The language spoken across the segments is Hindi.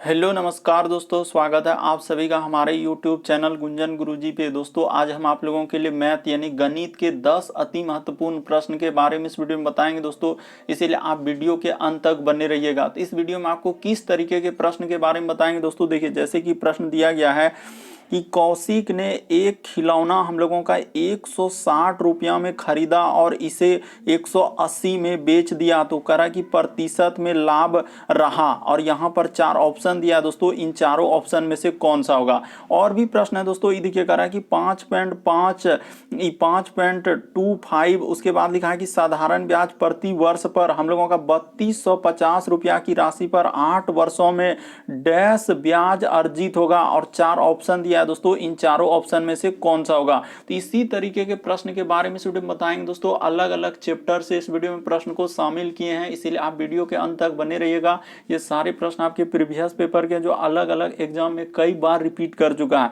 हेलो नमस्कार दोस्तों, स्वागत है आप सभी का हमारे यूट्यूब चैनल गुंजन गुरुजी पे। दोस्तों आज हम आप लोगों के लिए मैथ यानी गणित के 10 अति महत्वपूर्ण प्रश्न के बारे में इस वीडियो में बताएंगे दोस्तों, इसीलिए आप वीडियो के अंत तक बने रहिएगा। तो इस वीडियो में आपको किस तरीके के प्रश्न के बारे में बताएंगे दोस्तों। देखिए, जैसे कि प्रश्न दिया गया है कि कौशिक ने एक खिलौना हम लोगों का 160 रुपया में खरीदा और इसे 180 में बेच दिया, तो करा कि प्रतिशत में लाभ रहा। और यहाँ पर 4 ऑप्शन दिया दोस्तों, इन चारों ऑप्शन में से कौन सा होगा। और भी प्रश्न है दोस्तों, ये देखिए करा कि 5.25, उसके बाद लिखा है कि साधारण ब्याज प्रति वर्ष पर हम लोगों का 3250 रुपया की राशि पर 8 वर्षों में डैश ब्याज अर्जित होगा। और 4 ऑप्शन दिया है दोस्तों, इन चारों ऑप्शन में से कौन सा होगा। तो इसी तरीके के प्रश्न के बारे में इस वीडियो में बताएंगे दोस्तों। अलग अलग चैप्टर से इस वीडियो में प्रश्न को शामिल किए हैं, इसीलिए आप वीडियो के अंत तक बने रहिएगा। ये सारे प्रश्न आपके प्रीवियस पेपर के जो अलग अलग एग्जाम में कई बार रिपीट कर चुका है,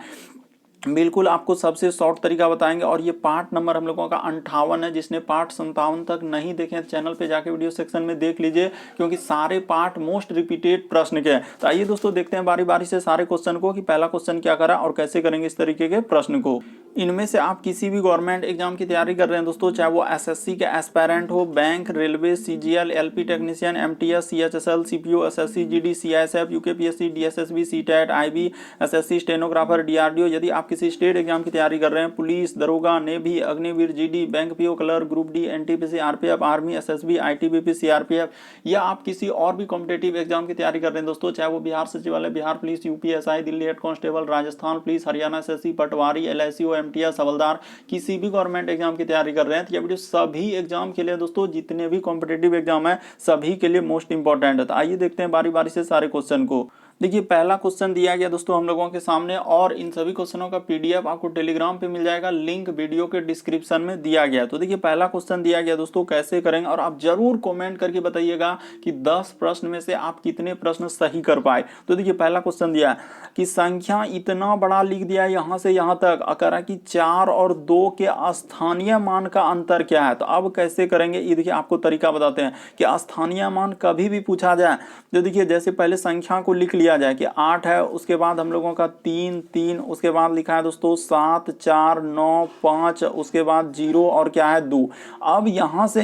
बिल्कुल आपको सबसे शॉर्ट तरीका बताएंगे। और ये पार्ट नंबर हम लोगों का 58 है। जिसने पार्ट 57 तक नहीं देखे चैनल पे जाके वीडियो सेक्शन में देख लीजिए, क्योंकि सारे पार्ट मोस्ट रिपीटेड प्रश्न के हैं। तो आइए दोस्तों देखते हैं बारी बारी से सारे क्वेश्चन को कि पहला क्वेश्चन क्या करा और कैसे करेंगे इस तरीके के प्रश्न को। इनमें से आप किसी भी गवर्नमेंट एग्जाम की तैयारी कर रहे हैं दोस्तों, चाहे वो एसएससी के एस्पायरेंट हो, bank, railway, CGL, LP technician, MTS, CHSL, CPO, SSC, GD, CISF, UKPSC, DSSB, CTET, IB, SSC, stenographer, DRDO. यदि आप किसी स्टेट एग्जाम की तैयारी कर रहे हैं, पुलिस, दरोगा, navy, Agniveer, GD, bank PO, clerk, group D, NTPC, RPF, army, SSB, ITBP, CRPF, या आप किसी और भी कॉम्पिटेटिव एग्जाम की तैयारी कर रहे हैं दोस्तों, चाहे वो बिहार सचिवालय, Bihar police, UPSI, Delhi head constable, Rajasthan police, Haryana SSC, patwari, LIC, MTS, havildar, किसी भी गवर्नमेंट एग्जाम की तैयारी कर रहे हैं, तो ये वीडियो सभी एग्जाम के लिए दोस्तों, जितने भी कॉम्पिटेटिव एग्जाम है सभी के लिए मोस्ट इंपॉर्टेंट है। तो आइए देखते हैं बारी बारी से सारे क्वेश्चन को। देखिए, पहला क्वेश्चन दिया गया दोस्तों हम लोगों के सामने, और इन सभी क्वेश्चनों का पीडीएफ आपको टेलीग्राम पे मिल जाएगा, लिंक वीडियो के डिस्क्रिप्शन में दिया गया। तो देखिए पहला क्वेश्चन दिया गया दोस्तों, कैसे करेंगे, और आप जरूर कमेंट करके बताइएगा कि 10 प्रश्न में से आप कितने प्रश्न सही कर पाए। तो देखिए पहला क्वेश्चन दिया है कि संख्या इतना बड़ा लिख दिया यहां से यहां तक, करा कि 4 और 2 के स्थानीय मान का अंतर क्या है। तो अब कैसे करेंगे, ये देखिए आपको तरीका बताते हैं कि स्थानीय मान कभी भी पूछा जाए तो देखिए, जैसे पहले संख्या को लिख लिया जाए कि 8 है, उसके बाद हम लोगों का 3 3, उसके बाद लिखा है दोस्तों 7 4 9 5, उसके बाद 0 और क्या है 2। अब यहां से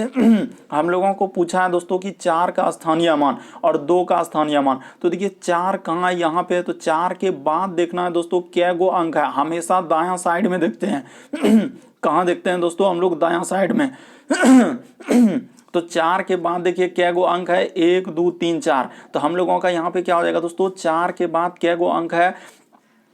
हम लोगों को पूछा है दोस्तों कि 4 का स्थानीय मान और 2 का स्थानीय मान। तो देखिए 4 कहाँ यहाँ पे है, तो 4 के बाद देखना है दोस्तों क्या गो अंक है, हमेशा दायां साइड में देखते हैं कहाँ देखते हैं दोस्तों हम लोग, दायां साइड में तो 4 के बाद देखिए क्या गो अंक है, 1 2 3 4। तो हम लोगों का यहाँ पे क्या हो जाएगा दोस्तों, 4 के बाद क्या गो अंक है,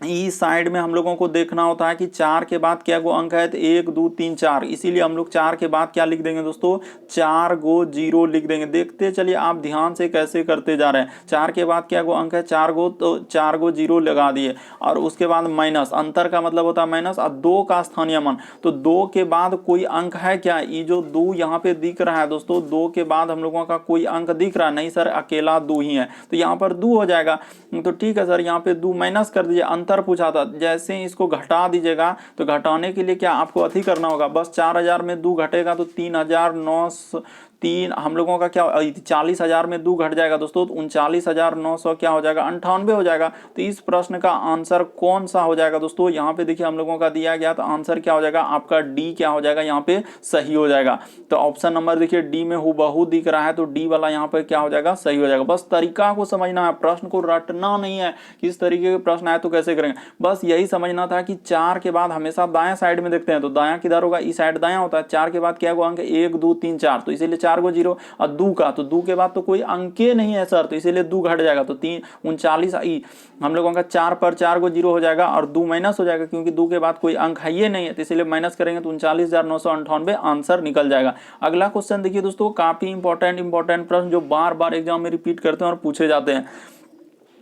इस साइड में हम लोगों को देखना होता है कि 4 के बाद क्या गो अंक है, तो 1 2 3 4। इसीलिए हम लोग 4 के बाद क्या लिख देंगे दोस्तों, 4 गो 0 लिख देंगे। देखते चलिए आप ध्यान से कैसे करते जा रहे हैं। 4 के बाद क्या गो अंक है, 4 गो, तो 4 गो 0 लगा दिए, और उसके बाद माइनस, अंतर का मतलब होता है माइनस, और 2 का स्थानीय मान। तो 2 के बाद कोई अंक है क्या, ये जो 2 यहाँ पे दिख रहा है दोस्तों, 2 के बाद हम लोगों का कोई अंक दिख रहा है, नहीं सर अकेला 2 ही है, तो यहाँ पर 2 हो जाएगा। तो ठीक है सर, यहाँ पे 2 माइनस कर दीजिए, अंतर पूछा था, जैसे ही इसको घटा दीजिएगा, तो घटाने के लिए क्या आपको अति करना होगा, बस 4000 में 2 घटेगा तो 3009 3, हम लोगों का क्या 40,000 में 2 घट जाएगा दोस्तों, तो 39,900 क्या हो जाएगा, 98 हो जाएगा। तो इस प्रश्न का आंसर कौन सा हो जाएगा दोस्तों, यहाँ पे देखिए हम लोगों का दिया गया, तो आंसर क्या हो जाएगा आपका डी क्या हो जाएगा, यहाँ पे सही हो जाएगा। तो ऑप्शन नंबर देखिए डी में हूबहू दिख रहा है, तो डी वाला यहाँ पे क्या हो जाएगा, सही हो जाएगा। बस तरीका को समझना है, प्रश्न को रटना नहीं है, किस तरीके के प्रश्न आए तो कैसे करेंगे, बस यही समझना था कि 4 के बाद हमेशा दाएं साइड में देखते हैं, तो दायां किधर होगा, इस साइड दायां होता है। 4 के बाद क्या हुआ अंक, 1 2 3 4, तो इसीलिए 4 को 0, और 2 का, तो 2 के बाद तो कोई अंक नहीं है सर, तो इसीलिए 2 घट जाएगा, तो 39 हम लोगों का 4 पर 4 को 0 हो जाएगा, और 2 माइनस हो जाएगा, क्योंकि 2 के बाद कोई अंक है ये नहीं है, तो इसीलिए माइनस करेंगे तो 39,998 आंसर निकल जाएगा। अगला क्वेश्चन देखिए दोस्तों, काफी इंपॉर्टेंट प्रश्न जो बार बार एग्जाम में रिपीट करते हैं और पूछे जाते हैं।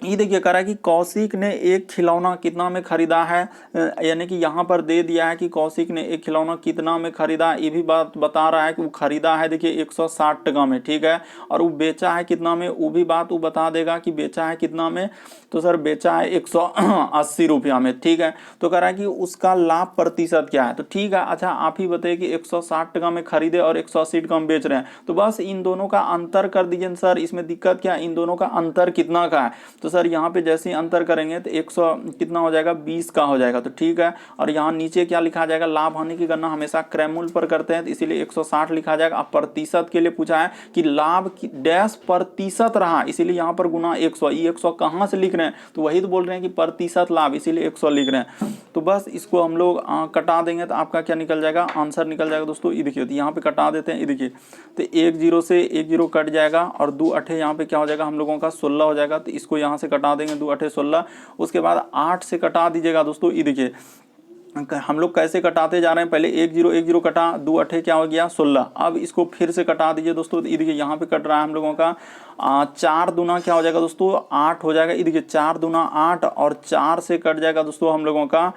ये देखिए कह रहा है कि कौशिक ने एक खिलौना कितना में खरीदा है, यानी कि यहाँ पर दे दिया है कि कौशिक ने एक खिलौना कितना में खरीदा, ये भी बात बता रहा है कि वो खरीदा है देखिए 160 टका में, ठीक है, और वो बेचा है कितना में, वो भी बात वो बता देगा कि बेचा है कितना में। तो सर बेचा है 180 रुपया में, ठीक है। तो कह रहा है कि उसका लाभ प्रतिशत क्या है, तो ठीक है, अच्छा आप ही बताइए कि 160 टका में खरीदे और 180 टका में बेच रहे हैं, तो बस इन दोनों का अंतर कर दीजिए सर, इसमें दिक्कत क्या है, इन दोनों का अंतर कितना का है। तो सर यहाँ पे जैसे ही अंतर करेंगे तो 100 कितना हो जाएगा 20 का हो जाएगा, तो ठीक है। और यहाँ नीचे क्या लिखा जाएगा, लाभ हानि की गणना हमेशा क्रयमूल्य पर करते हैं, तो इसीलिए 160 लिखा जाएगा। अब प्रतिशत के लिए पूछा है कि लाभ की डैश प्रतिशत रहा, इसीलिए यहाँ पर गुना 100। ये 100 कहाँ से लिख रहे हैं, तो वही तो बोल रहे हैं कि प्रतिशत लाभ, इसीलिए 100 लिख रहे हैं। तो बस इसको हम लोग कटा देंगे तो आपका क्या निकल जाएगा, आंसर निकल जाएगा दोस्तों। ये देखिए, तो यहाँ पे कटा देते हैं, ये देखिए, तो 1 0 से 1 0 कट जाएगा और 2 8 यहाँ पे क्या हो जाएगा हम लोगों का 16 हो जाएगा, तो इसको यहाँ से कटा देंगे, 2 8 16। उसके बाद 8 से कटा दीजिएगा दोस्तों। ये देखिए हम लोग कैसे कटाते जा रहे हैं, पहले 1 0 1 0 कटा, 2 8 क्या हो गया 16। अब इसको फिर से कटा दीजिए दोस्तों। ये देखिए यहाँ पे कट रहा है हम लोगों का 4 दूना क्या हो जाएगा दोस्तों 8 हो जाएगा। ये देखिए 4 दूना 8 और 4 से कट जाएगा दोस्तों हम लोगों का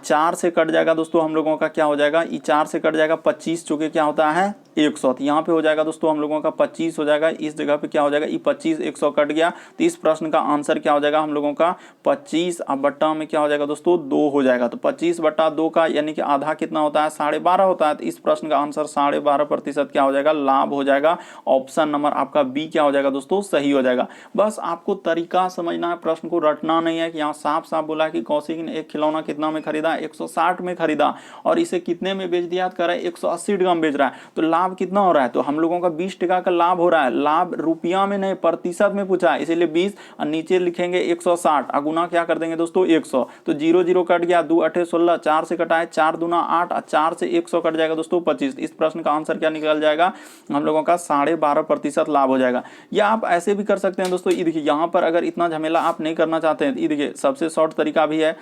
4 से कट जाएगा दोस्तों हम लोगों का क्या हो जाएगा, ये 4 से कट जाएगा 25, चूंकि क्या होता है 100, तो यहाँ पे हो जाएगा दोस्तों हम लोगों का 25 हो जाएगा। इस जगह पे क्या हो जाएगा, ये 25 100 कट गया, तो इस प्रश्न का आंसर क्या हो जाएगा हम लोगों का 25 अब बट्टा में क्या हो जाएगा दोस्तों 2 हो जाएगा। तो 25 बट्टा 2 का यानी कि आधा कितना होता है 12.5 होता है, तो इस प्रश्न का आंसर 12.5% क्या हो जाएगा, लाभ हो जाएगा। ऑप्शन नंबर आपका बी क्या हो जाएगा दोस्तों, सही हो जाएगा। बस आपको तरीका समझना है, प्रश्न को रटना नहीं है कि यहाँ साफ साफ बोला कि कौशिक ने एक खिलौना कितना में खरीदा, 160 में खरीदा और इसे कितने में बेच दिया, कर रहा है 180 टका में बेच रहा है, तो लाभ कितना हो रहा है, तो हम लोगों का 20 टका का लाभ हो रहा है। लाभ रुपया में नहीं प्रतिशत में पूछा है, इसीलिए 20 और नीचे लिखेंगे 160 और गुना क्या कर देंगे दोस्तों 100, तो 0 0 कट गया, 2 8 16, 4 से कटाए 4 दूना 8 और 4 से 100 कट जाएगा दोस्तों 25। इस प्रश्न का आंसर क्या निकल जाएगा हम लोगों का 12.5% लाभ हो जाएगा। या आप ऐसे भी कर सकते हैं दोस्तों, ये देखिए यहाँ पर अगर इतना झमेला आप नहीं करना चाहते हैं, ये देखिए सबसे शॉर्ट तरीका भी है।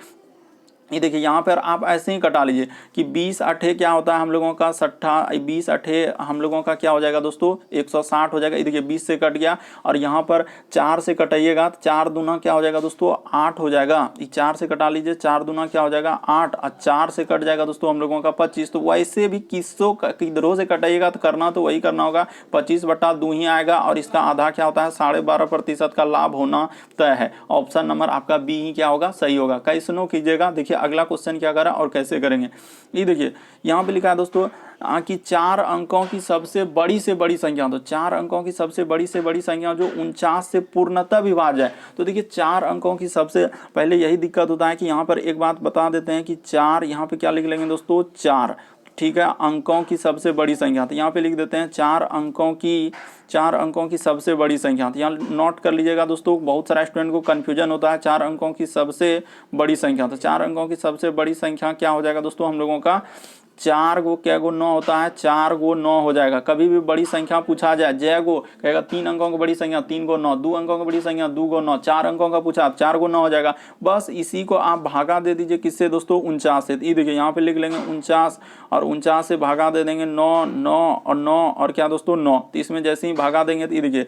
ये देखिए यहाँ पर आप ऐसे ही कटा लीजिए कि 20 8 क्या होता है हम लोगों का 60, 20 8 हम लोगों का क्या हो जाएगा दोस्तों 160 हो जाएगा। ये देखिए 20 से कट गया और यहाँ पर 4 से कटाइएगा तो 4 दूना क्या हो जाएगा दोस्तों 8 हो जाएगा। ये 4 से कटा लीजिए, 4 दूना क्या हो जाएगा 8 और 4 से कट जाएगा दोस्तों हम लोगों का 25। तो वैसे भी किधरों से कटाइएगा तो करना तो वही करना होगा, 25 बटा 2 ही आएगा और इसका आधा क्या होता है 12.5% का लाभ होना तय है। ऑप्शन नंबर आपका बी ही क्या होगा, सही होगा। कैसे कीजिएगा, देखिए अगला क्वेश्चन क्या करा और कैसे करेंगे। ये देखिए यहाँ पे लिखा है दोस्तों कि 4 अंकों की सबसे बड़ी से बड़ी संख्या, तो 4 अंकों की सबसे बड़ी से बड़ी संख्या जो 49 से पूर्णतः विभाज्य है। तो देखिए 4 अंकों की सबसे पहले यही दिक्कत होता है कि यहाँ पर एक बात बता देते हैं कि 4 यहाँ पे क्या लिख लेंगे दोस्तों 4, ठीक है, अंकों की सबसे बड़ी संख्या, तो यहाँ पे लिख देते हैं 4 अंकों की सबसे बड़ी संख्या। तो यहाँ नोट कर लीजिएगा दोस्तों, बहुत सारा स्टूडेंट को कंफ्यूजन होता है 4 अंकों की सबसे बड़ी संख्या। तो 4 अंकों की सबसे बड़ी संख्या क्या हो जाएगा दोस्तों हम लोगों का 4 गो क्या गो 9 होता है, 4 गो 9 हो जाएगा। कभी भी बड़ी संख्या पूछा जाए जय गो कहेगा 3 अंकों की बड़ी संख्या 3 गो 9, 2 अंकों की बड़ी संख्या 2 गो 9, 4 अंकों का पूछा 4 गो 9 हो जाएगा। बस इसी को आप भागा दे दीजिए किससे दोस्तों 49 से। ये देखिए यहाँ पे लिख लेंगे 49 और 49 से भागा दे देंगे 9 9 और 9 और क्या दोस्तों 9। तो इसमें जैसे ही भागा देंगे तो ये देखिए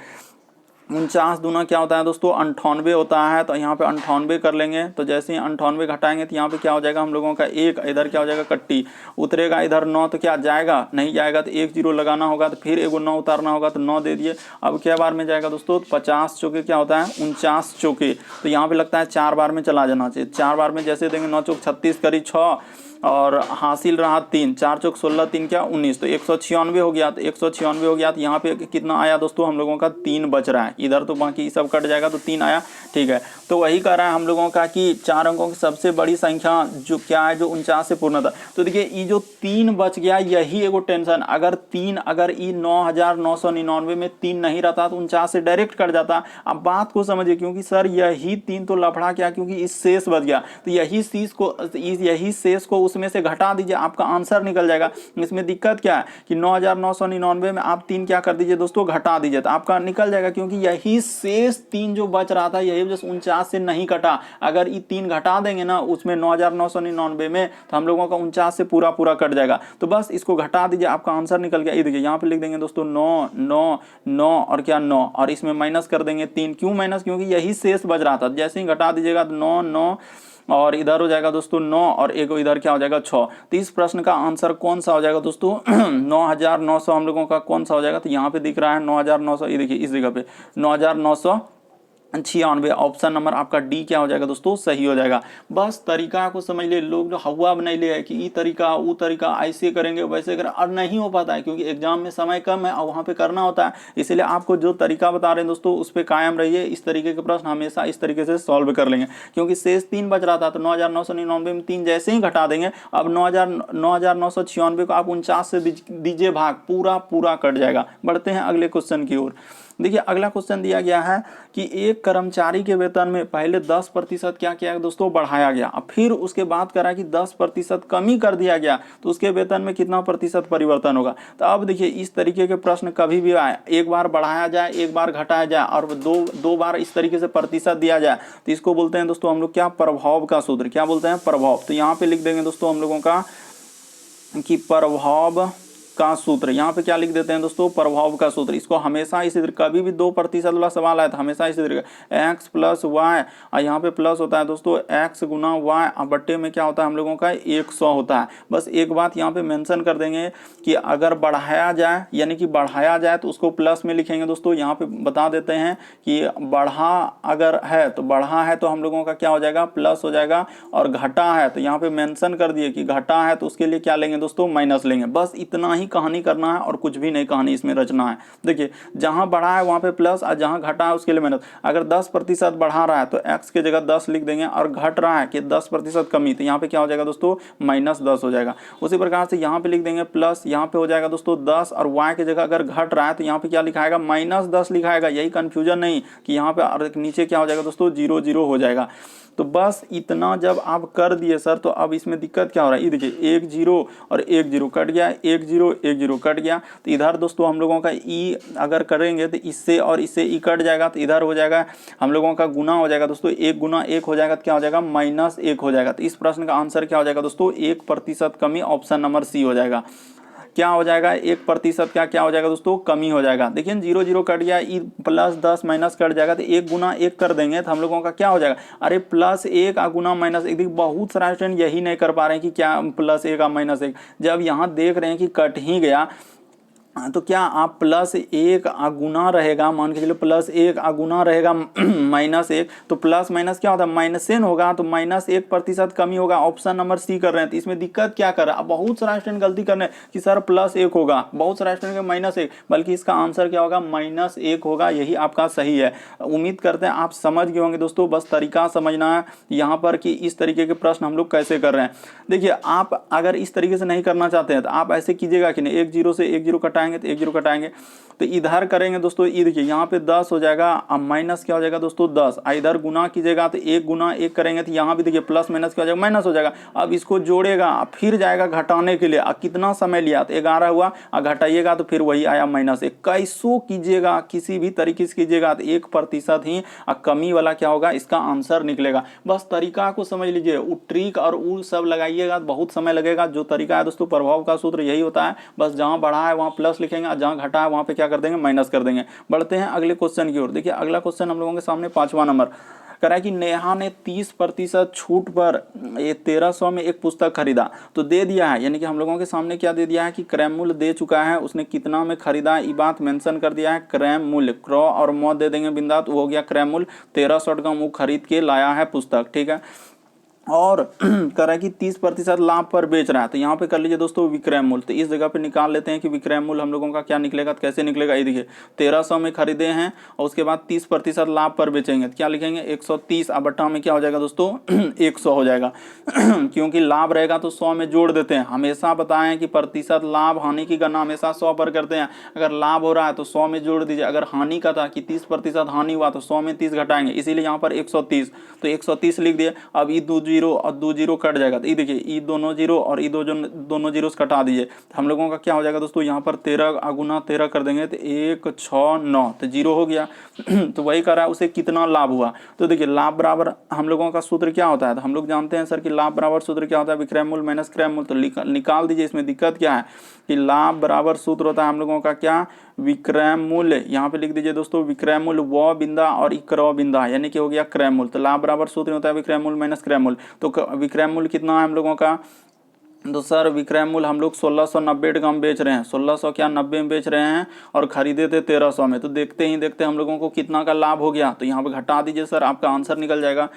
49 दूना क्या होता है दोस्तों 98 होता है, तो यहाँ पे 98 कर लेंगे। तो जैसे ही 98 घटाएंगे तो यहाँ पे क्या हो जाएगा हम लोगों का 1, इधर क्या हो जाएगा कट्टी उतरेगा, इधर 9 तो क्या जाएगा नहीं जाएगा, तो 1 0 लगाना होगा, तो फिर एगो 9 उतारना होगा, तो 9 दे दिए। अब क्या बार में जाएगा दोस्तों 50 चौके क्या होता है 49 चौके, तो यहाँ पे लगता है 4 बार में चला जाना चाहिए। 4 बार में जैसे देंगे 9 चौक 36 करी 6 और हासिल रहा 3, 4 चौक 16 3 क्या 19, तो 196 हो गया। तो 196 हो गया तो यहाँ पे कितना आया दोस्तों हम लोगों का 3 बच रहा है, इधर तो बाकी सब कट जाएगा तो 3 आया, ठीक है। तो वही कह रहा है हम लोगों का कि 4 अंकों की सबसे बड़ी संख्या जो क्या है जो 49 से पूर्ण था। तो देखिए ये जो 3 बच गया यही एगो टेंशन, अगर ये 9,999 में 3 नहीं रहता तो 49 से डायरेक्ट कट जाता। अब बात को समझिए, क्योंकि सर यही 3 तो लफड़ा क्या, क्योंकि इस शेष बच गया, तो यही शेष को उसमें से घटा दीजिए, आपका आंसर निकल जाएगा। इसमें दिक्कत क्या है कि 9,999 में आप 3 क्या कर दीजिए दोस्तों घटा दीजिए, तो आपका निकल जाएगा, क्योंकि यही शेष 3 जो बच रहा था यही वजह से 49 से नहीं कटा। अगर ये 3 घटा देंगे ना उसमें 9,999 में, तो हम लोगों का 49 से पूरा कट जाएगा। तो बस इसको घटा दीजिए, आपका आंसर निकल गया। ये देखिए यहाँ पे लिख देंगे दोस्तों 9 9 9 और क्या 9 और इसमें माइनस कर देंगे 3, क्यों माइनस, क्योंकि यही शेष बच रहा था। जैसे ही घटा दीजिएगा 9 9 और इधर हो जाएगा दोस्तों 9 और एक इधर क्या हो जाएगा 6। तो इस प्रश्न का आंसर कौन सा हो जाएगा दोस्तों 9,900 हम लोगों का कौन सा हो जाएगा, तो यहाँ पे दिख रहा है 9,900, ये देखिए इस जगह पे 9,900 96। ऑप्शन नंबर आपका डी क्या हो जाएगा दोस्तों, सही हो जाएगा। बस तरीका को समझ ले, लोग जो हवा बनाई ले है कि ये तरीका वो तरीका, ऐसे करेंगे वैसे करें, और नहीं हो पाता है क्योंकि एग्जाम में समय कम है और वहाँ पे करना होता है। इसलिए आपको जो तरीका बता रहे हैं दोस्तों उस पर कायम रहिए। इस तरीके के प्रश्न हमेशा इस तरीके से सॉल्व कर लेंगे, क्योंकि शेष 3 बच रहा था तो 9999 में 3 जैसे ही घटा देंगे, अब 9996 को आप 49 से दीजिए भाग, पूरा पूरा कट जाएगा। बढ़ते हैं अगले क्वेश्चन की ओर। देखिए अगला क्वेश्चन दिया गया है कि एक कर्मचारी के वेतन में पहले 10% क्या किया दोस्तों, बढ़ाया गया, अब फिर उसके बाद करा कि 10% कमी कर दिया गया, तो उसके वेतन में कितना प्रतिशत परिवर्तन होगा। तो अब देखिए इस तरीके के प्रश्न कभी भी आए, एक बार बढ़ाया जाए एक बार घटाया जाए और दो बार इस तरीके से प्रतिशत दिया जाए, तो इसको बोलते हैं दोस्तों हम लोग क्या, प्रभाव का सूत्र। क्या बोलते हैं, प्रभाव। तो यहाँ पे लिख देंगे दोस्तों हम लोगों का कि प्रभाव का सूत्र। यहाँ पे क्या लिख देते हैं दोस्तों, प्रभाव का सूत्र। इसको हमेशा इसी तरह, कभी भी 2% वाला सवाल आया तो हमेशा इसी तरह x प्लस वाई, और यहाँ पे प्लस होता है दोस्तों x गुना वाई, और बट्टे में क्या होता है हम लोगों का 100 होता है। बस एक बात यहाँ पे मेंशन कर देंगे कि अगर बढ़ाया जाए, यानी कि बढ़ाया जाए तो उसको प्लस में लिखेंगे दोस्तों। यहाँ पे बता देते हैं कि बढ़ा अगर है तो बढ़ा है तो हम लोगों का क्या हो जाएगा, प्लस हो जाएगा, और घटा है तो यहाँ पे मेंशन कर दिए कि घटा है तो उसके लिए क्या लेंगे दोस्तों, माइनस लेंगे। बस इतना ही कहानी करना है और कुछ भी नहीं कहानी इसमें रचना है। देखिए जहां बढ़ा है वहां पे प्लस और जहां घटा है उसके लिए माइनस। अगर 10% बढ़ा रहा है तो x की जगह 10 लिख देंगे, और घट रहा है कि 10% कमी, तो यहाँ पे क्या हो जाएगा दोस्तों, -10 हो जाएगा। उसी प्रकार से यहाँ पे लिख देंगे प्लस, यहाँ पे हो जाएगा दोस्तों 10, और y की जगह अगर घट रहा है तो यहाँ पे क्या लिखाएगा, -10 लिखाएगा। यही कंफ्यूजन नहीं कि यहाँ पे नीचे क्या हो जाएगा दोस्तों, 0 0 हो जाएगा। तो बस इतना जब आप कर दिए सर, तो अब इसमें दिक्कत क्या हो रहा है, ये देखिए 1 0 और 1 0 कट गया, 1 0 1 0 कट गया। तो इधर दोस्तों हम लोगों का ई अगर करेंगे तो इससे और इससे ई कट जाएगा, तो इधर हो जाएगा हम लोगों का गुना हो जाएगा दोस्तों, 1 गुना 1 हो जाएगा तो क्या हो जाएगा, -1 हो जाएगा। तो इस प्रश्न का आंसर क्या हो जाएगा दोस्तों, 1% कमी, ऑप्शन नंबर सी हो जाएगा। क्या हो जाएगा, 1% का क्या हो जाएगा दोस्तों, कमी हो जाएगा। देखिए 0 0 कट गया, ई प्लस 10 माइनस कट जाएगा, तो 1 गुना 1 कर देंगे तो हम लोगों का क्या हो जाएगा, अरे +1 गुना -1। देखिए बहुत सारा स्टूडेंट यही नहीं कर पा रहे हैं कि क्या +1 -1। जब यहाँ देख रहे हैं कि कट ही गया, तो क्या आप +1 गुना रहेगा, मान के चलो +1 गुना रहेगा -1, तो प्लस माइनस क्या होता है, माइनसेन होगा, तो -1% कमी होगा। ऑप्शन नंबर सी कर रहे हैं। तो इसमें दिक्कत क्या कर रहा है, अब बहुत सारा स्टूडेंट गलती कर रहे हैं कि सर +1 होगा, बहुत सारा स्टूडेंट -1, बल्कि इसका आंसर क्या होगा, -1 होगा। यही आपका सही है। उम्मीद करते हैं आप समझ गए होंगे दोस्तों। बस तरीका समझना है यहाँ पर कि इस तरीके के प्रश्न हम लोग कैसे कर रहे हैं। देखिए आप अगर इस तरीके से नहीं करना चाहते हैं तो आप ऐसे कीजिएगा कि नहीं, 1 0 से 1 0 कटाएंगे तो 1 0 कटाएंगे, तो इधर करेंगे दोस्तों, ये देखिए यहाँ पे 10 हो जाएगा, अब माइनस क्या हो जाएगा दोस्तों 10, इधर गुना कीजिएगा तो 1 गुना 1 करेंगे तो यहाँ भी देखिए प्लस माइनस क्या हो जाएगा, माइनस हो जाएगा। अब इसको जोड़ेगा फिर जाएगा घटाने के लिए, कितना समय लिया, तो 11 हुआ, और घटाइएगा तो फिर वही आया -1। कैसो कीजिएगा, किसी भी तरीके से कीजिएगा तो 1% ही कमी वाला क्या होगा, इसका आंसर निकलेगा। बस तरीका को समझ लीजिए, वो ट्रिक और वो सब लगाइएगा बहुत समय लगेगा। जो तरीका है दोस्तों, प्रभाव का सूत्र यही होता है। बस जहाँ बढ़ा है वहाँ प्लस लिखेंगे, जहाँ घटा है वहाँ पे क्या कर देंगे, माइनस कर देंगे। बढ़ते हैं अगले क्वेश्चन की ओर। देखिए अगला क्वेश्चन हम लोगों के सामने 5वां नंबर कह रहा है कि नेहा ने 30% छूट पर 1300 में एक पुस्तक खरीदा, तो दे दिया है, यानी कि हम लोगों के सामने क्या दे दिया है कि क्रय मूल्य दे चुका है, उसने कितना में खरीदा ये बात मेंशन कर दिया है। क्रय मूल्य क्रॉ और मौ दे देंगे बिंदा, तो हो गया क्रय मूल्य 1300 का वो खरीद के लाया है पुस्तक, ठीक है। और कह रहा है कि 30% लाभ पर बेच रहा है, तो यहाँ पे कर लीजिए दोस्तों विक्रय मूल्य। तो इस जगह पे निकाल लेते हैं कि विक्रय मूल्य हम लोगों का क्या निकलेगा, तो कैसे निकलेगा, ये देखिए 1300 में खरीदे हैं और उसके बाद 30% लाभ पर बेचेंगे, तो क्या लिखेंगे 130, अब बट्टा में क्या हो जाएगा दोस्तों 100 हो जाएगा क्योंकि लाभ रहेगा तो 100 में जोड़ देते हैं। हमेशा बताएं कि प्रतिशत लाभ हानि की गणना हमेशा 100 पर करते हैं। अगर लाभ हो रहा है तो 100 में जोड़ दीजिए, अगर हानि का था कि 30% हानि हुआ तो 100 में 30 घटाएंगे, इसीलिए यहाँ पर 130, तो 130 लिख दिए। अब ये 2 0 और 2 0 कट जाएगा, तो ये देखिए ये दोनों 0 और ये दोनों 0 कटा दीजिए, तो हम लोगों का क्या हो जाएगा दोस्तों, यहाँ पर 13 गुना 13 कर देंगे तो 1 6 9, तो 0 हो गया तो वही कर रहा है उसे कितना लाभ हुआ। तो देखिए लाभ बराबर हम लोगों का सूत्र क्या होता है, तो हम लोग जानते हैं सर कि लाभ बराबर सूत्र क्या होता है, विक्रय मूल्य माइनस क्रय मूल्य। तो निकाल दीजिए। इसमें दिक्कत क्या है कि लाभ बराबर सूत्र होता है हम लोगों का क्या, विक्रय मूल्य। यहाँ पे लिख दीजिए दोस्तों विक्रय मूल्य व बिंदा और इक्र बिंदा, यानी कि हो गया क्रय मूल्य। तो लाभ बराबर सूत्र होता है विक्रय मूल्य माइनस क्रय मूल्य। तो विक्रय मूल्य कितना है हम लोगों का तो सर विक्रय मूल्य हम लोग 1690 का हम बेच रहे हैं, 1600 क्या 90 में बेच रहे हैं और खरीदे थे 1300 में। तो देखते ही देखते हम लोगों को कितना का लाभ हो गया, तो यहाँ पे घटा दीजिए सर, आपका आंसर निकल जाएगा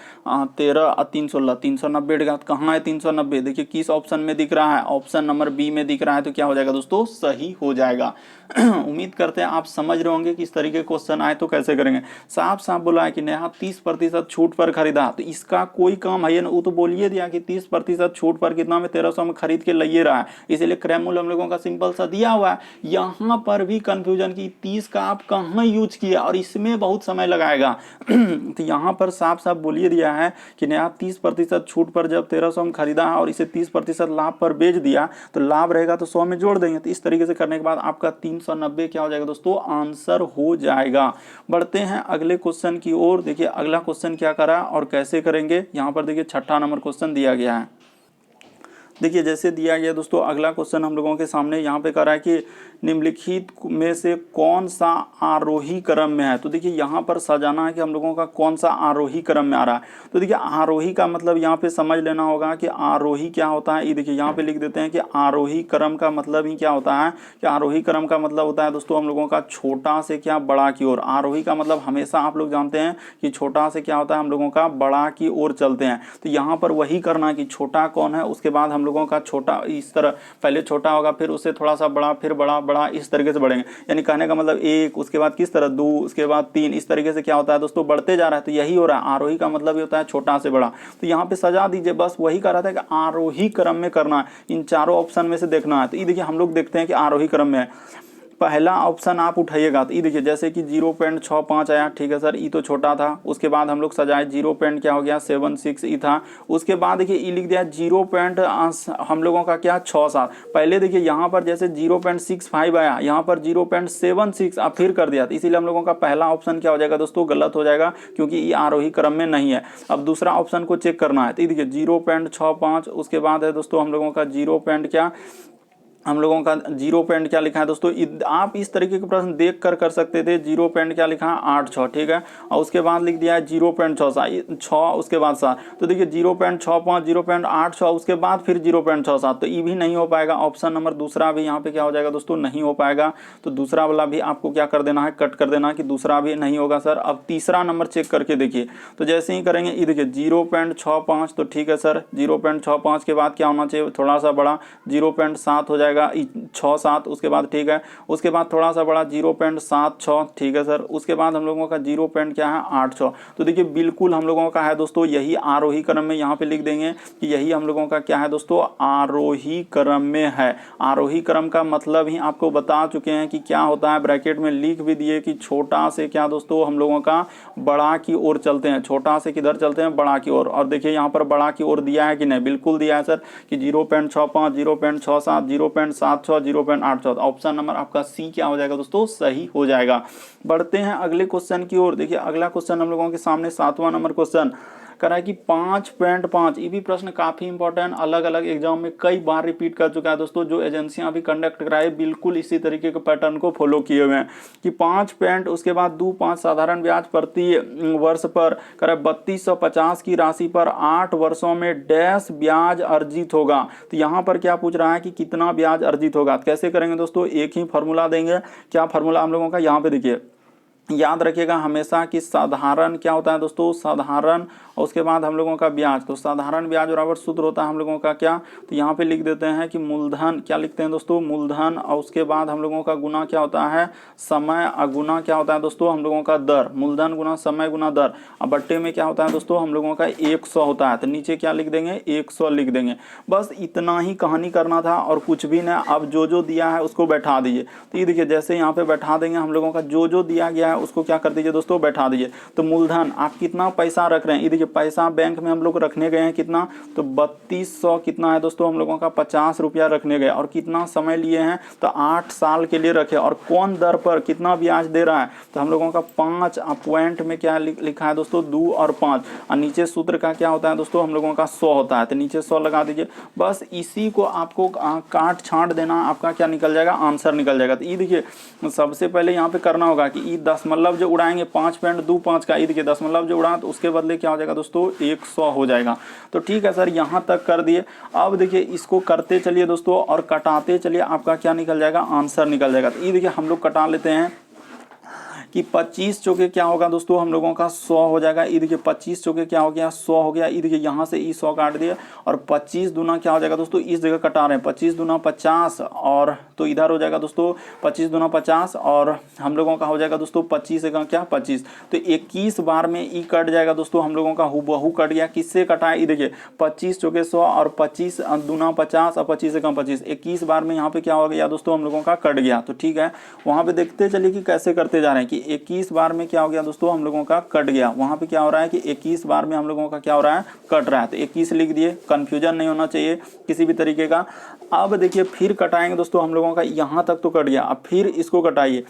13 316 390 का। कहाँ है 390? देखिए किस ऑप्शन में दिख रहा है, ऑप्शन नंबर बी में दिख रहा है। तो क्या हो जाएगा दोस्तों, सही हो जाएगा। उम्मीद करते हैं आप समझ रहे होंगे कि इस तरीके क्वेश्चन आए तो कैसे करेंगे। साफ साफ बोला है कि नेहा 30% छूट पर खरीदा, तो इसका कोई काम है वो तो बोलिए दिया कि 30% छूट पर कितना में 1300 में खरीद के लिए रहा है, इसलिए क्रय मूल्य हम लोगों का सिंपल सा दिया हुआ है। यहाँ पर भी कंफ्यूजन की 30 का आप कहाँ यूज किया और इसमें बहुत समय लगाएगा। तो यहाँ पर साफ साफ बोलिए दिया है कि नेहा 30% छूट पर जब 1300 में खरीदा है और इसे 30% लाभ पर बेच दिया, तो लाभ रहेगा तो 100 में जोड़ देंगे। तो इस तरीके से करने के बाद आपका 390 क्या हो जाएगा दोस्तों, आंसर हो जाएगा। बढ़ते हैं अगले क्वेश्चन की ओर। देखिए अगला क्वेश्चन क्या करा और कैसे करेंगे, यहाँ पर देखिए 6ठा नंबर क्वेश्चन दिया गया है। देखिए जैसे दिया गया दोस्तों, अगला क्वेश्चन हम लोगों के सामने यहाँ पे करा है कि निम्नलिखित में से कौन सा आरोही क्रम में है। तो देखिए यहाँ पर सजाना है कि हम लोगों का कौन सा आरोही क्रम में आ रहा है। तो देखिए आरोही का मतलब यहाँ पे समझ लेना होगा कि आरोही क्या होता है। ये देखिए यहाँ पे लिख देते हैं कि आरोही क्रम का मतलब ही क्या होता है, कि आरोही क्रम का मतलब होता है दोस्तों हम लोगों का छोटा से क्या बड़ा की ओर। आरोही का मतलब हमेशा आप लोग जानते हैं कि छोटा से क्या होता है, हम लोगों का बड़ा की ओर चलते हैं। तो यहाँ पर वही करना है कि छोटा कौन है, उसके बाद हम लोगों का छोटा इस तरह, पहले छोटा होगा फिर उससे थोड़ा सा बड़ा, फिर बड़ा बड़ा, इस तरीके से बढ़ेंगे। यानी कहने का मतलब 1, उसके बाद किस तरह 2, उसके बाद 3, इस तरीके से क्या होता है दोस्तों, बढ़ते जा रहा है। तो यही हो रहा है, आरोही का मतलब ये होता है छोटा से बड़ा। तो यहाँ पे सजा दीजिए, बस वही कर रहा था कि आरोही क्रम में करना है, इन चारों ऑप्शन में से देखना है। तो ये देखिए हम लोग देखते हैं कि आरोही क्रम में है। पहला ऑप्शन आप उठाइएगा तो ये देखिए जैसे कि 0.65 आया, ठीक है सर, ई तो छोटा था। उसके बाद हम लोग सजाए 0. क्या हो गया 76 ई था। उसके बाद देखिए ई लिख दिया 0. हम लोगों का क्या 67। पहले देखिए यहाँ पर जैसे 0.65 आया, यहाँ पर 0.76 आप फिर कर दिया, तो इसीलिए हम लोगों का पहला ऑप्शन क्या हो जाएगा दोस्तों, गलत हो जाएगा, क्योंकि ये आरोही क्रम में नहीं है। अब दूसरा ऑप्शन को चेक करना है, तो ये देखिए 0.65, उसके बाद है दोस्तों हम लोगों का 0. क्या हम लोगों का 0. क्या लिखा है दोस्तों, आप इस तरीके के प्रश्न देख कर सकते थे। 0. क्या लिखा है 86, ठीक है, और उसके बाद लिख दिया है 0.66, उसके बाद 7। तो देखिए 0.65, 0.86, उसके बाद फिर 0.67, तो ये भी नहीं हो पाएगा। ऑप्शन नंबर दूसरा भी यहाँ पे क्या हो जाएगा दोस्तों, नहीं हो पाएगा। तो दूसरा वाला भी आपको क्या कर देना है, कट कर देना कि दूसरा भी नहीं होगा सर। अब तीसरा नंबर चेक करके देखिए, तो जैसे ही करेंगे ये देखिए 0.65, तो ठीक है सर, 0.65 के बाद क्या होना चाहिए, थोड़ा सा बड़ा 0.7 हो जाएगा, 6-7, उसके बाद ठीक है, उसके बाद थोड़ा सा बड़ा 0.76, ठीक है सर, उसके बाद हम लोगों का 0. क्या है 86। तो देखिए बिल्कुल हम लोगों का है दोस्तों यही आरोही क्रम में, यहाँ पे लिख देंगे कि यही हम लोगों का क्या है दोस्तों, आरोही क्रम में है। आरोही क्रम का मतलब ही आपको बता चुके हैं कि क्या होता है, ब्रैकेट में लिख भी दिए कि छोटा से क्या दोस्तों हम लोगों का बड़ा की ओर चलते हैं। छोटा से किधर चलते हैं, बड़ा की ओर। और देखिए यहाँ पर बड़ा की ओर दिया है कि नहीं, बिल्कुल दिया है सर कि 0.65, 0.67, 0.76, 0.86। ऑप्शन नंबर आपका सी क्या हो जाएगा दोस्तों, सही हो जाएगा। बढ़ते हैं अगले क्वेश्चन की ओर। देखिए अगला क्वेश्चन हम लोगों के सामने 7वां नंबर क्वेश्चन करा है कि 5.5। ये भी प्रश्न काफी इंपॉर्टेंट, अलग अलग एग्जाम में कई बार रिपीट कर चुका है दोस्तों। जो एजेंसियां भी कंडक्ट कराए बिल्कुल इसी तरीके के पैटर्न को फॉलो किए हुए हैं कि 5. उसके बाद 2.5 साधारण ब्याज प्रति वर्ष पर करा 3250 की राशि पर 8 वर्षों में डैश ब्याज अर्जित होगा। तो यहाँ पर क्या पूछ रहा है कि कितना ब्याज अर्जित होगा। कैसे करेंगे दोस्तों, एक ही फॉर्मूला देंगे। क्या फॉर्मूला हम लोगों का, यहाँ पे देखिए याद रखिएगा हमेशा कि साधारण क्या होता है दोस्तों, साधारण, और उसके बाद हम लोगों का ब्याज। तो साधारण ब्याज बराबर सूत्र होता है हम लोगों का क्या, तो यहाँ पे लिख देते हैं कि मूलधन, क्या लिखते हैं दोस्तों, मूलधन, और उसके बाद हम लोगों का गुना क्या होता है, समय, अगुना क्या होता है दोस्तों हम लोगों का दर। मूलधन गुना समय गुना दर। अब बट्टे में क्या होता है दोस्तों हम लोगों का 100 होता है। तो नीचे क्या लिख देंगे, 100 लिख देंगे। बस इतना ही कहानी करना था और कुछ भी नहीं। अब जो जो दिया है उसको बैठा दीजिए। तो ये देखिए जैसे यहाँ पे बैठा देंगे हम लोगों का जो जो दिया गया है उसको क्या कर दीजिए दोस्तों, बैठा दीजिए। तो मूलधन आप कितना पैसा रख रहे हैं, ये देखिए पैसा बैंक में हम लोग रखने गए हैं कितना, तो 3200 कितना है दोस्तों हम लोगों का 50 रुपया रखने गए। और कितना समय लिए हैं, तो 8 साल के लिए रखे। और कौन दर पर कितना ब्याज दे रहा है, तो हम लोगों का 5 पॉइंट में क्या लिखा है दोस्तों, 2 और 5। और नीचे सूत्र का क्या होता है दोस्तों हम लोगों का 100 होता है। तो नीचे 100 लगा दीजिए। बस इसी को आपको काट छांट देना, आपका क्या निकल जाएगा, आंसर निकल जाएगा। तो ये देखिए सबसे पहले यहाँ पे करना होगा कि ये दशमलव जो उड़ाएंगे 5.25 का, ये देखिए दशमलव जो उड़ा तो उसके बदले क्या हो जाएगा दोस्तों 100 हो जाएगा। तो ठीक है सर, यहाँ तक कर दिए। अब देखिए इसको करते चलिए दोस्तों और कटाते चलिए, आपका क्या निकल जाएगा, आंसर निकल जाएगा। तो ये देखिए हम लोग कटा लेते हैं कि 25 चौके क्या होगा दोस्तों हम लोगों का 100 हो जाएगा। ये देखिए 25 चौके क्या हो गया 100 हो गया। ये देखिए यहाँ से ई 100 काट दिया और 25 दूना क्या हो जाएगा दोस्तों, इस जगह कटा रहे हैं 25 दूना 50 और तो इधर हो जाएगा दोस्तों 25 दूना 50 और हम लोगों का हो जाएगा दोस्तों 25 का क्या 25। तो 21 बार में ई कट जाएगा दोस्तों, हम लोगों का हुबहू कट गया। किससे कटा है, ये देखिए 25 चौके 100 और 25 दूना 50 और 25 से कम 25, 21 बार में यहाँ पे क्या हो गया दोस्तों हम लोगों का कट गया। तो ठीक है, वहाँ पे देखते चलिए कि कैसे करते जा रहे हैं कि 21 बार में क्या हो गया दोस्तों हम लोगों का कट गया। वहां पे क्या हो रहा है कि 21 बार में हम लोगों का क्या हो रहा है, कट रहा है। तो 21 लिख दिए, कंफ्यूजन नहीं होना चाहिए किसी भी तरीके का। अब देखिए फिर कटाएंगे दोस्तों हम लोगों का, यहाँ तक तो कट गया, अब फिर इसको कटाइए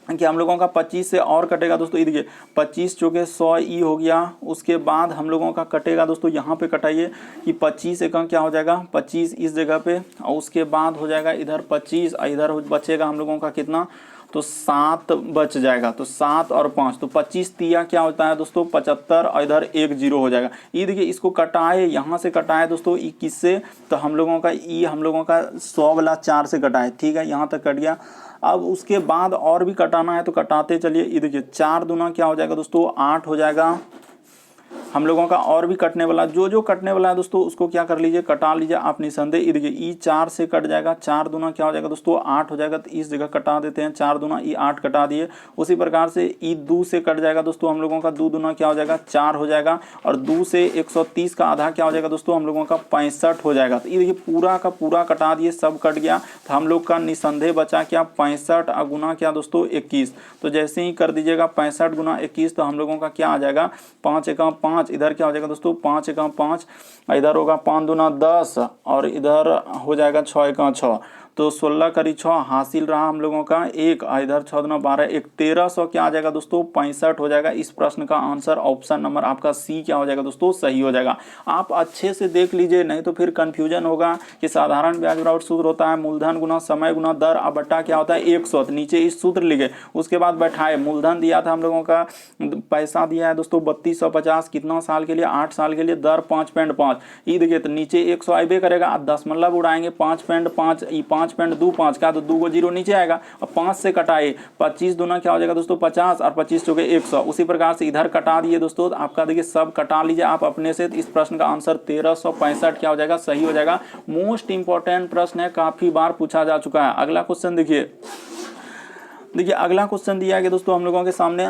कि हम लोगों का 25 से और कटेगा दोस्तों। ये देखिए 25 चौके 100 ई हो गया। उसके बाद हम लोगों का कटेगा दोस्तों, यहाँ पे कटाइए कि 25 का क्या हो जाएगा 25 इस जगह पे और उसके बाद हो जाएगा इधर 25 और इधर बचेगा हम लोगों का कितना, तो 7 बच जाएगा। तो 7 और 5 तो 25 तिया क्या होता है दोस्तों 75 और इधर 1 0 हो जाएगा। ये देखिए इसको कटाए, यहाँ से कटाए दोस्तों 21 से, तो हम लोगों का ई हम लोगों का 100 वाला 4 से कटाए। ठीक है, यहाँ तक कट गया। अब उसके बाद और भी कटाना है तो कटाते चलिए। ये देखिए 4 दूना क्या हो जाएगा दोस्तों 8 हो जाएगा हम लोगों का। और भी कटने वाला, जो जो कटने वाला है दोस्तों उसको क्या कर लीजिए, कटा लीजिए आप निसंदेह। ये देखिए ई 4 से कट जाएगा, 4 दूना क्या हो जाएगा दोस्तों 8 हो जाएगा। तो इस जगह कटा देते हैं, 4 दूना ई 8 कटा दिए। उसी प्रकार से ई 2 से कट जाएगा दोस्तों हम लोगों का, 2 दूना क्या हो जाएगा 4 हो जाएगा और 2 से 130 का आधा क्या हो जाएगा दोस्तों हम लोगों का 65 हो जाएगा। तो ये देखिए पूरा का पूरा कटा दिए, सब कट गया। तो हम लोग का निसंदेह बचा क्या 65 गुना क्या दोस्तों 21। तो जैसे ही कर दीजिएगा 65 गुना 21 तो हम लोगों का क्या आ जाएगा 5 एका 5, इधर क्या हो जाएगा दोस्तों 5 एका 5, इधर होगा 5 दूना 10 और इधर हो जाएगा 6 एका 6, तो 16 करी 6 हासिल रहा हम लोगों का 1, इधर 6 दूना 12, 1300 क्या आ जाएगा दोस्तों 65 हो जाएगा। इस प्रश्न का आंसर ऑप्शन नंबर आपका सी क्या हो जाएगा दोस्तों सही हो जाएगा। आप अच्छे से देख लीजिए, नहीं तो फिर कंफ्यूजन होगा कि साधारण ब्याज बराबर सूत्र होता है मूलधन गुना समय गुना दर और बट्टा क्या होता है 100। तो नीचे इस सूत्र लिखे, उसके बाद बैठाए, मूलधन दिया था हम लोगों का, पैसा दिया है दोस्तों 3250, कितना साल के लिए 8 साल के लिए, दर 5.5। ये देखिए तो नीचे 100 आइबे करेगा, अब दशमलव उड़ाएंगे 5.5, 5.25 का तो 2 को 0 नीचे आएगा और 5 से कटाए 25 दूना क्या हो जाएगा दोस्तों 50 और 25 चौके 100। उसी प्रकार से इधर कटा दिए दोस्तों, तो आपका देखिए सब कटा लीजिए आप अपने से। तो इस प्रश्न का आंसर 1365 क्या हो जाएगा सही हो जाएगा। मोस्ट इंपॉर्टेंट प्रश्न है, काफी बार पूछा जा चुका है। अगला क्वेश्चन देखिए, अगला क्वेश्चन दिया है दोस्तों हम लोगों के सामने,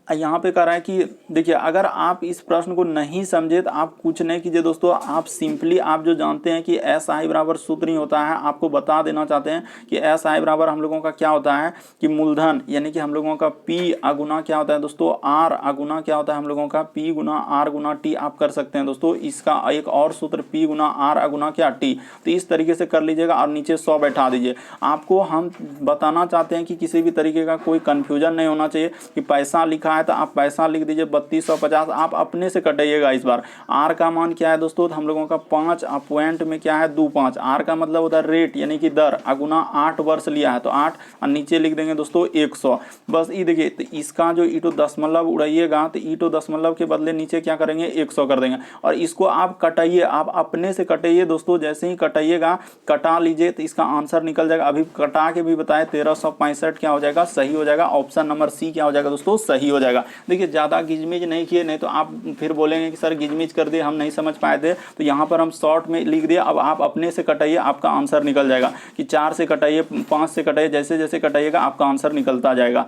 यहाँ पे कह रहा है कि देखिए अगर आप इस प्रश्न को नहीं समझे तो आप कुछ नहीं कीजिए दोस्तों, आप सिंपली आप जो जानते हैं कि एस आई बराबर सूत्र ही होता है, आपको बता देना चाहते हैं कि एस आई बराबर हम लोगों का क्या होता है कि मूलधन यानी कि हम लोगों का पी अगुना क्या होता है दोस्तों आर अगुना क्या होता है हम लोगों का पी गुना आर गुना टी आप कर सकते हैं दोस्तों। इसका एक और सूत्र पी गुना आर अगुना क्या टी, तो इस तरीके से कर लीजिएगा और नीचे 100 बैठा दीजिए। आपको हम बताना चाहते हैं कि किसी भी तरीके का कोई कन्फ्यूजन नहीं होना चाहिए कि पैसा लिखा है तो आप पैसा लिख दीजिए 3250, आप अपने से कटाइएगा इस बार। आर का मान क्या है दोस्तों, तो हम लोगों का 5 पॉइंट में क्या है 25, आर का मतलब होता है रेट यानी कि दर, अगुना 8 वर्ष लिया है तो 8 और नीचे लिख देंगे दोस्तों 100। बस ये देखिए तो इसका जो ईटो दशमलव उड़ाइएगा तो ईटो दशमलव के बदले नीचे क्या करेंगे 100 कर देंगे और इसको आप कटाइए, आप अपने से कटाइए दोस्तों। जैसे ही कटाइएगा कटा लीजिए तो इसका आंसर निकल जाएगा। अभी कटा के भी बताए 1365 क्या हो जाएगा सही हो जाएगा। ऑप्शन नंबर सी क्या हो जाएगा दोस्तों सही हो जाएगा। देखिए ज़्यादा गिजमिज नहीं किए, नहीं तो आप फिर बोलेंगे कि सर गिजमिज कर दिए हम नहीं समझ पाए थे, तो यहाँ पर हम शॉर्ट में लिख दिए। अब आप अपने से कटाइए, आपका आंसर निकल जाएगा कि 4 से कटाइए 5 से कटाइए, जैसे जैसे कटाइएगा आपका आंसर निकलता जाएगा।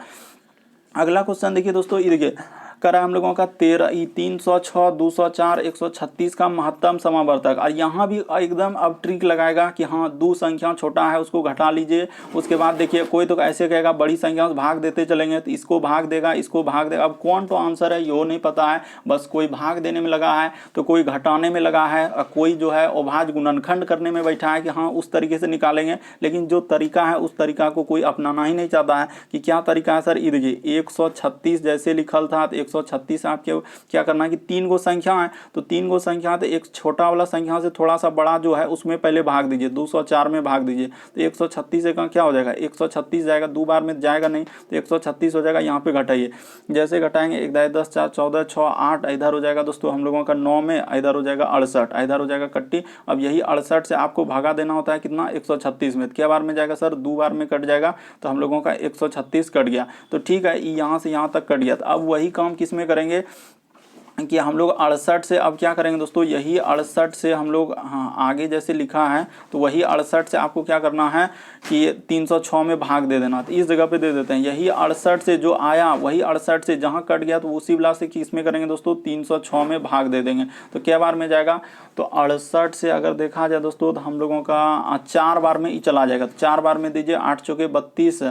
अगला क्वेश्चन देखिए दोस्तों, ये देखिए करा हम लोगों का 306, 204, 136 का महत्तम समावर्तक। और यहाँ भी एकदम अब ट्रिक लगाएगा कि हाँ 2 संख्या छोटा है उसको घटा लीजिए। उसके बाद देखिए कोई तो ऐसे कहेगा बड़ी संख्या से भाग देते चलेंगे तो इसको भाग देगा इसको भाग देगा। अब कौन तो आंसर है ये नहीं पता है, बस कोई भाग देने में लगा है तो कोई घटाने में लगा है और कोई जो है अभाज्य गुणनखंड करने में बैठा है कि हाँ उस तरीके से निकालेंगे। लेकिन जो तरीका है उस तरीका को कोई अपनाना ही नहीं चाहता है कि क्या तरीका है सर। ये देखिए 136 जैसे लिखल था तो 136 आपके क्या करना है कि 3 गो संख्या है, तो 3 गो संख्या तो एक छोटा वाला संख्या से थोड़ा सा बड़ा जो है उसमें पहले भाग दीजिए, 204 में भाग दीजिए, तो 136 का क्या हो जाएगा, 136 जाएगा, 2 बार में जाएगा नहीं तो 136 हो जाएगा। यहाँ पे घटाइए, जैसे घटाएंगे 1 10 4 14 6 8, इधर हो जाएगा दोस्तों हम लोगों का 9 में, इधर हो जाएगा 68, इधर हो जाएगा कट्टी। अब यही 68 से आपको भागा देना होता है कितना, 136 में, क्या बार में जाएगा सर, 2 बार में कट जाएगा, तो हम लोगों का 136 कट गया। तो ठीक है, यहाँ से यहाँ तक कट गया। तो अब वही काम किस में करेंगे कि हम लोग 68 से अब क्या करेंगे दोस्तों, यही 68 से हम लोग, हाँ आगे जैसे लिखा है तो वही 68 से आपको क्या करना है कि 306 में भाग दे देना, तो इस जगह पे दे देते हैं। यही 68 से जो आया वही 68 से जहाँ कट गया तो उसी वाला से किस में करेंगे दोस्तों, 306 में भाग दे देंगे, तो क्या बार में जाएगा, तो 68 से अगर देखा जाए दोस्तों तो हम लोगों का 4 बार में ही चला जाएगा, तो 4 बार में दीजिए, 8 चौके 32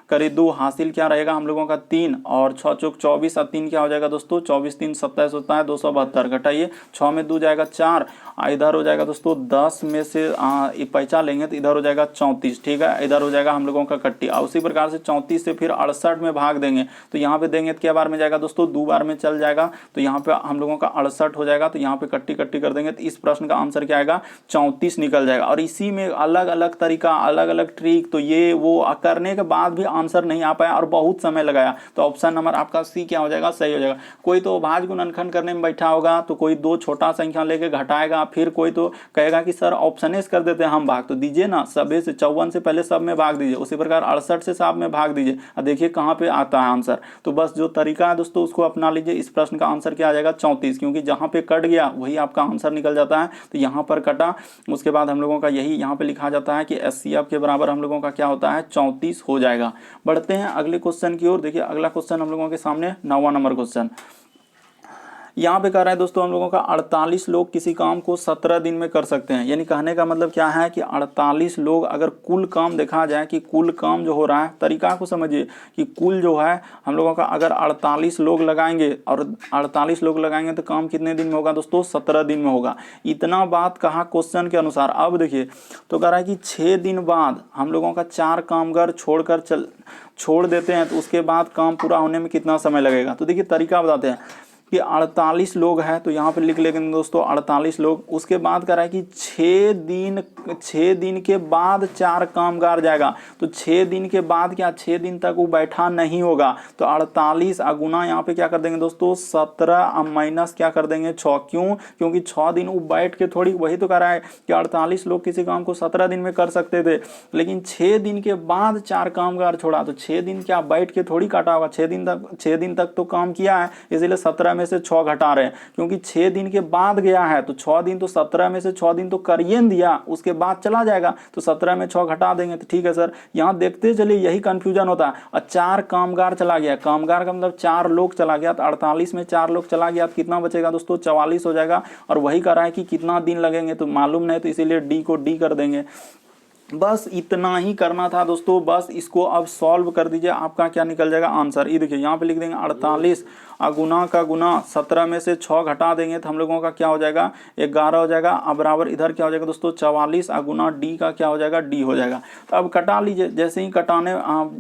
करीब 2, हासिल क्या रहेगा हम लोगों का 3, और 6 चौक 24 और 3 क्या हो जाएगा दोस्तों, 24 3 27 होता है 272, घटाइए 6 में 2 जाएगा 4, इधर हो जाएगा दोस्तों 10 में से ये पैसा लेंगे तो इधर हो जाएगा 34, ठीक है, इधर हो जाएगा हम लोगों का कट्टी। और उसी प्रकार से 34 से फिर 68 में भाग देंगे, तो यहाँ पे देंगे तो क्या बार में जाएगा दोस्तों, 2 बार में चल जाएगा, तो यहाँ पे हम लोगों का 68 हो जाएगा, तो यहाँ पे कट्टी कट्टी कर देंगे, तो इस प्रश्न का आंसर क्या आएगा, 34 निकल जाएगा। और इसी में अलग अलग तरीका, अलग अलग ट्रिक, तो ये वो करने के बाद भी आंसर नहीं आ पाया और बहुत समय लगाया, तो ऑप्शन नंबर आपका सी क्या हो जाएगा, सही हो जाएगा। कोई तो भाज गुणनखंड करने में बैठा होगा तो कोई 2 छोटा संख्या लेके घटाएगा, फिर कोई तो कहेगा कि सर ऑप्शनेस कर देते हैं हम भाग, तो दीजिए ना, सबे से 54 से पहले सब में भाग दीजिए, उसी प्रकार 68 से सब में भाग दीजिए, और देखिए कहाँ पे आता है आंसर। तो बस जो तरीका है दोस्तों उसको अपना लीजिए। इस प्रश्न का आंसर क्या आ जाएगा, 34, क्योंकि जहाँ पे कट गया वही आपका आंसर निकल जाता है, तो यहाँ पर कटा, उसके बाद हम लोगों का यही यहाँ पे लिखा जाता है कि HCF के बराबर हम लोगों का क्या होता है, 34 हो जाएगा। बढ़ते हैं अगले क्वेश्चन की ओर। देखिए अगला क्वेश्चन हम लोगों के सामने 9वां नंबर क्वेश्चन यहाँ पे कह रहा है दोस्तों हम लोगों का 48 लोग किसी काम को 17 दिन में कर सकते हैं। यानी कहने का मतलब क्या है कि 48 लोग, अगर कुल काम देखा जाए कि कुल काम जो हो रहा है, तरीका को समझिए कि कुल जो है हम लोगों का अगर 48 लोग लगाएंगे और 48 लोग लगाएंगे तो काम कितने दिन में होगा दोस्तों, 17 दिन में होगा। इतना बात कहा क्वेश्चन के अनुसार। अब देखिए तो कह रहा है कि 6 दिन बाद हम लोगों का 4 कामगार छोड़ देते हैं, तो उसके बाद काम पूरा होने में कितना समय लगेगा। तो देखिए तरीका बताते हैं कि 48 लोग हैं, तो यहाँ पे लिख लेंगे दोस्तों 48 लोग। उसके बाद कह रहा है कि 6 दिन के बाद 4 कामगार जाएगा, तो 6 दिन के बाद क्या, 6 दिन तक वो बैठा नहीं होगा, तो 48 गुना यहाँ पे क्या कर देंगे दोस्तों 17 माइनस क्या कर देंगे 6। क्यों, क्योंकि 6 दिन वो बैठ के थोड़ी, वही तो कह रहा है कि 48 लोग किसी काम को 17 दिन में कर सकते थे, लेकिन 6 दिन के बाद 4 कामगार छोड़ा, तो 6 दिन क्या बैठ के थोड़ी काटा होगा, 6 दिन तक तो काम किया है, इसलिए 17 में से 6 घटा रहे हैं, क्योंकि 6 दिन के बाद गया है तो 6 दिन तो 17 में से 6 दिन तो करिए दिया, उसके बाद चला जाएगा, तो 17 में 6 घटा देंगे। तो ठीक है सर, यहाँ देखते चलिए यही कंफ्यूजन होता है। और 4 कामगार चला गया, कामगार का मतलब 4 लोग चला गया, तो 48 में 4 लोग चला गया तो कितना बचेगा दोस्तों, 44 हो जाएगा। और वही कह रहा है कि कितना दिन लगेंगे, तो मालूम नहीं, तो इसीलिए डी को डी कर देंगे। बस इतना ही करना था दोस्तों। बस इसको अब सॉल्व कर दीजिए, आपका क्या निकल जाएगा आंसर। ये देखिए यहाँ पे लिख देंगे 48 गुना का गुना 17 में से 6 घटा देंगे तो हम लोगों का क्या हो जाएगा 11 हो जाएगा। अब बराबर इधर क्या हो जाएगा दोस्तों 44 गुना डी का क्या हो जाएगा डी हो जाएगा। तो अब कटा लीजिए, जैसे ही कटाने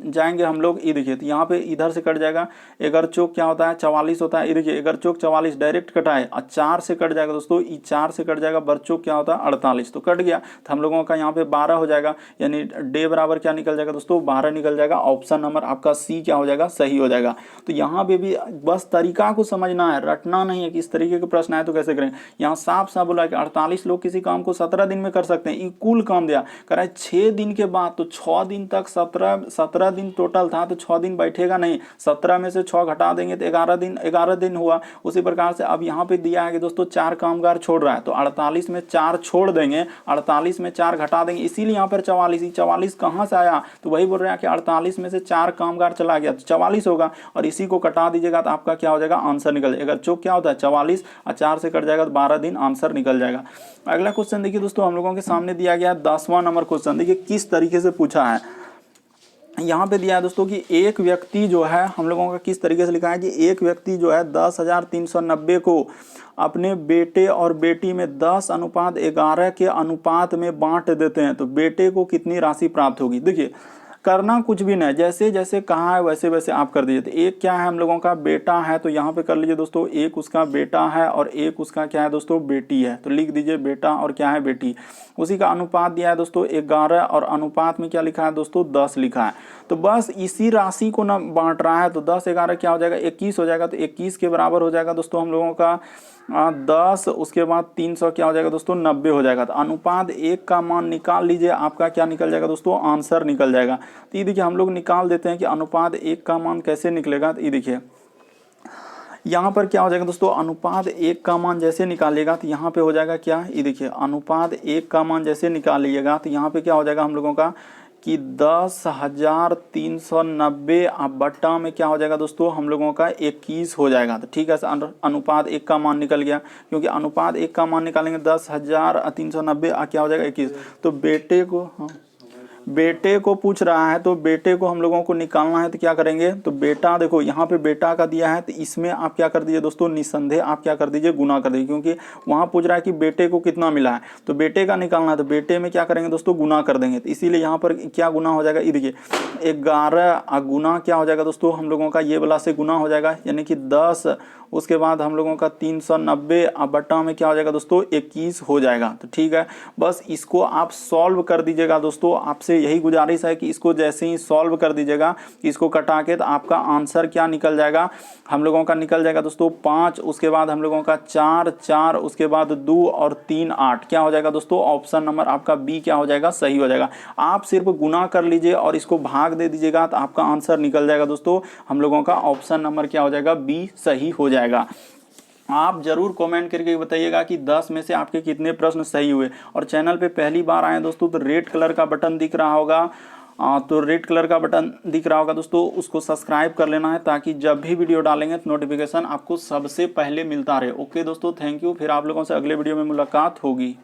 जाएंगे हम लोग, ये देखिए तो यहाँ पे इधर से कट जाएगा, 11 चौक क्या होता है 44 होता है। ये देखिए 11 चौक 44 डायरेक्ट कटाए और 4 से कट जाएगा दोस्तों, ये 4 से कट जाएगा, बर चौक क्या होता है 48, तो कट गया। तो हम लोगों का यहाँ पे 12 हो जाएगा, यानी डे बराबर क्या निकल जाएगा दोस्तों 12 निकल जाएगा। ऑप्शन नंबर आपका सी क्या हो जाएगा सही हो जाएगा। तो यहाँ पे भी बस तरीका को समझना है, रटना नहीं है कि इस तरीके के प्रश्न आए तो कैसे करें। यहाँ साफ साफ बोला कि 48 लोग किसी काम को 17 दिन में कर सकते हैं। कुल काम दिया कह रहा है 6 दिन के बाद, तो 6 दिन तक 17 दिन टोटल था, तो 6 दिन बैठेगा नहीं, 17 में से 6 घटा देंगे तो 11 दिन हुआ। उसी प्रकार से अब यहाँ पे दिया है कि दोस्तों 4 कामगार छोड़ रहा है, तो 48 में 4 छोड़ देंगे, 48 में 4 घटा देंगे, इसीलिए यहाँ पर 44 कहाँ से आया, तो वही बोल रहे हैं कि 48 में से 4 कामगार चला गया तो 44 होगा, और इसी को कटा दीजिएगा तो आपका क्या हो जाएगा आंसर निकल जाएगा। चौक क्या होता है 44 और 4 से कट जाएगा तो 12 दिन, आंसर निकल जाएगा। अगला क्वेश्चन देखिए दोस्तों हम लोगों के सामने दिया गया 10वां नंबर क्वेश्चन। देखिए किस तरीके से पूछा है। यहाँ पे दिया है दोस्तों कि एक व्यक्ति जो है, हम लोगों का किस तरीके से लिखा है कि एक व्यक्ति जो है 10,390 को अपने बेटे और बेटी में 10:11 के अनुपात में बांट देते हैं, तो बेटे को कितनी राशि प्राप्त होगी। देखिए करना कुछ भी नहीं, जैसे जैसे कहाँ है वैसे वैसे आप कर दीजिए। तो एक क्या है हम लोगों का बेटा है, तो यहाँ पे कर लीजिए दोस्तों, एक उसका बेटा है और एक उसका क्या है दोस्तों बेटी है, तो लिख दीजिए बेटा और क्या है बेटी। उसी का अनुपात दिया है दोस्तों 11 और अनुपात में क्या लिखा है दोस्तों 10 लिखा है। तो बस इसी राशि को ना बांट रहा है, तो 10 11 क्या हो जाएगा 21 हो जाएगा। तो 21 के बराबर हो जाएगा दोस्तों हम लोगों का 10, उसके बाद 300 क्या हो जाएगा दोस्तों 90 हो जाएगा। तो अनुपात 1 का मान निकाल लीजिए, आपका क्या निकल जाएगा दोस्तों आंसर निकल जाएगा। तो ये देखिए हम लोग निकाल देते हैं कि अनुपात 1 का मान कैसे निकलेगा। तो ये देखिए यहाँ पर क्या हो जाएगा दोस्तों, अनुपात 1 का मान जैसे निकालिएगा तो यहाँ पे हो जाएगा क्या, ये देखिए अनुपात 1 का मान जैसे निकालिएगा तो यहाँ पे क्या हो जाएगा हम लोगों का कि 10,390 बट्टा में क्या हो जाएगा दोस्तों हम लोगों का 21 हो जाएगा। तो ठीक है, अनुपात 1 का मान निकल गया, क्योंकि अनुपात 1 का मान निकालेंगे 10,390 क्या हो जाएगा 21। तो बेटे को पूछ रहा है, तो बेटे को हम लोगों को निकालना है, तो क्या करेंगे, तो बेटा देखो यहाँ पे बेटा का दिया है, तो इसमें आप क्या कर दीजिए दोस्तों निसंदेह आप क्या कर दीजिए गुना कर दीजिए, क्योंकि वहाँ पूछ रहा है कि बेटे को कितना मिला है, तो बेटे का निकालना है, तो बेटे में क्या करेंगे दोस्तों गुना कर देंगे। तो इसीलिए यहाँ पर क्या गुना हो जाएगा, ये देखिए 11 गुना क्या हो जाएगा दोस्तों हम लोगों का ये वाला से गुना हो जाएगा, यानी कि 10, उसके बाद हम लोगों का 390 बट्टा में क्या हो जाएगा दोस्तों 21 हो जाएगा। तो ठीक है, बस इसको आप सॉल्व कर दीजिएगा दोस्तों, आपसे यही गुजारिश है कि इसको जैसे ही सॉल्व कर दीजिएगा, इसको कटा के, तो आपका आंसर क्या निकल जाएगा हम लोगों का निकल जाएगा दोस्तों 5, उसके बाद हम लोगों का 4, उसके बाद 2 और 3 8 क्या हो जाएगा दोस्तों ऑप्शन नंबर आपका बी क्या हो जाएगा सही हो जाएगा। आप सिर्फ गुना कर लीजिए और इसको भाग दे दीजिएगा तो आपका आंसर निकल जाएगा दोस्तों हम लोगों का ऑप्शन नंबर क्या हो जाएगा बी सही हो जाएगा। आप जरूर कमेंट करके बताइएगा कि 10 में से आपके कितने प्रश्न सही हुए। और चैनल पे पहली बार आए दोस्तों तो रेड कलर का बटन दिख रहा होगा, तो रेड कलर का बटन दिख रहा होगा दोस्तों, उसको सब्सक्राइब कर लेना है ताकि जब भी वीडियो डालेंगे तो नोटिफिकेशन आपको सबसे पहले मिलता रहे। ओके दोस्तों, थैंक यू। फिर आप लोगों से अगले वीडियो में मुलाकात होगी।